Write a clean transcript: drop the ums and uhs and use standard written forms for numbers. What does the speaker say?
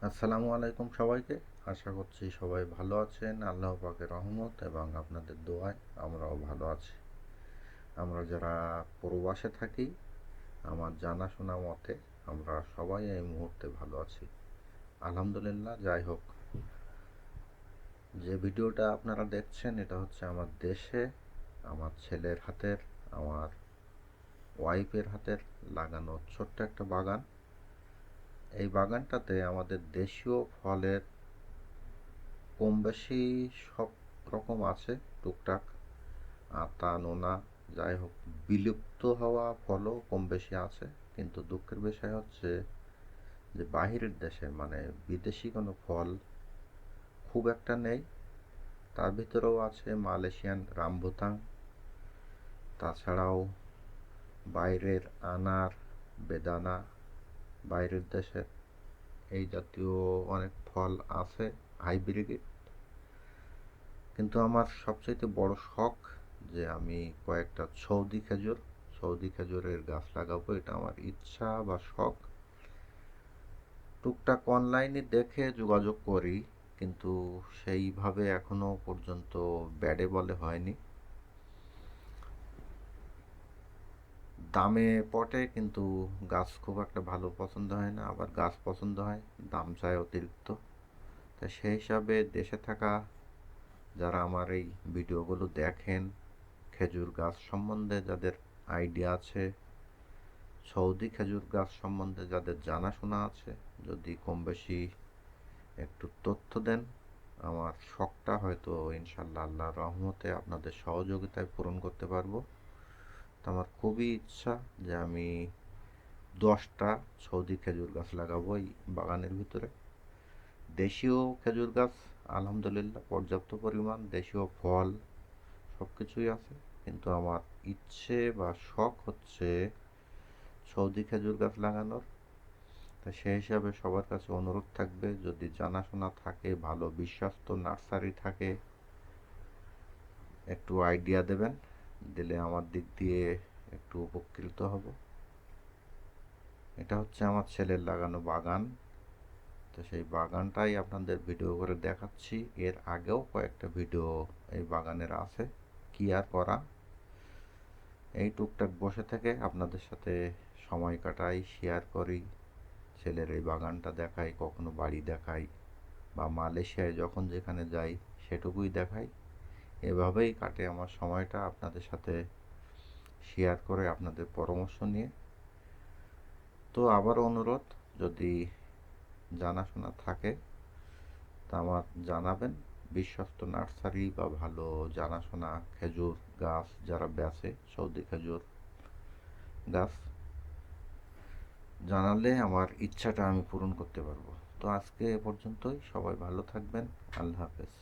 আসসালামু আলাইকুম সবাইকে। আশা করছি সবাই ভালো আছেন। আল্লাহ পাকের রহমত এবং আপনাদের দোয়ায় আমরাও ভালো আছি। আমরা যারা প্রবাসে থাকি, আমার জানাশোনা মতে আমরা সবাই এই মুহূর্তে ভালো আছি, আলহামদুলিল্লাহ। যাই হোক, যে ভিডিওটা আপনারা দেখছেন এটা হচ্ছে আমার দেশে আমার ছেলের হাতের, আমার ওয়াইফের হাতের লাগানো ছোট্ট একটা বাগান। এই বাগানটাতে আমাদের দেশীয় ফলের কম বেশি সব রকম আছে, টুকটাক আতা নোনা, যাই হোক, বিলুপ্ত হওয়া ফলও কম বেশি আছে। কিন্তু দুঃখের বিষয় হচ্ছে যে বাহিরের দেশে মানে বিদেশি কোনো ফল খুব একটা নেই। তার ভিতরেও আছে মালয়েশিয়ান রামবুতান, তাছাড়াও বাইরের আনার, বেদানা, বাইরের দেশের এই জাতীয় অনেক ফল আছে হাইব্রিড। কিন্তু আমার সবচাইতে বড় শখ যে আমি কয়েকটা সৌদি খেজুরের গাছ লাগাবো, এটা আমার ইচ্ছা বা শখ। টুকটাক অনলাইনে দেখে যোগাযোগ করি, কিন্তু সেইভাবে এখনো পর্যন্ত ব্যাডে বলে হয়নি। দামে পটে কিন্তু গাছ খুব একটা ভালো পছন্দ হয় না, আবার গাছ পছন্দ হয়, দাম চায় অতিরিক্ত। তা সেই হিসাবে দেশে থাকা যারা আমার এই ভিডিওগুলো দেখেন, খেজুর গাছ সম্বন্ধে যাদের আইডিয়া আছে, সৌদি খেজুর গাছ সম্বন্ধে যাদের জানাশোনা আছে, যদি কম বেশি একটু তথ্য দেন, আমার শখটা হয়তো ইনশাল্লাহ আল্লাহর রহমতে আপনাদের সহযোগিতায় পূরণ করতে পারবো। তো আমার খুবই ইচ্ছা যে আমি 10টা সৌদি খেজুর গাছ লাগাবো এই বাগানের ভিতরে। দেশীয় খেজুর গাছ আলহামদুলিল্লাহ পর্যাপ্ত পরিমাণ, দেশীয় ফল সব কিছুই আছে। কিন্তু আমার ইচ্ছে বা শখ হচ্ছে সৌদি খেজুর গাছ লাগানোর। তা সেই হিসাবে সবার কাছে অনুরোধ থাকবে, যদি জানাশোনা থাকে, ভালো বিশ্বস্ত নার্সারি থাকে, একটু আইডিয়া দেবেন। দিলে আমার দিক দিয়ে একটু উপকৃত হব। এটা হচ্ছে আমার ছেলের লাগানো বাগান। তো সেই বাগানটাই আপনাদের ভিডিও করে দেখাচ্ছি। এর আগেও কয়েকটা ভিডিও এই বাগানের আছে, কি আর করা, এই টুকটাক বসে থেকে আপনাদের সাথে সময় কাটাই, শেয়ার করি, ছেলের এই বাগানটা দেখাই, কখনো বাড়ি দেখাই, বা মালয়েশিয়ায় যখন যেখানে যাই সেটুকুই দেখাই। এভাবেই কাটে আমার সময়টা, আপনাদের সাথে শেয়ার করে, আপনাদের পরামর্শ নিয়ে। তো আবার অনুরোধ, যদি জানাশোনা থাকে তা আমার জানাবেন। বিশ্বস্ত নার্সারি বা ভালো জানাশোনা খেজুর গাছ যারা বেচে, সৌদি খেজুর গাছ, জানালে আমার ইচ্ছাটা আমি পূরণ করতে পারবো। তো আজকে এ পর্যন্তই, সবাই ভালো থাকবেন। আল্লাহ হাফেজ।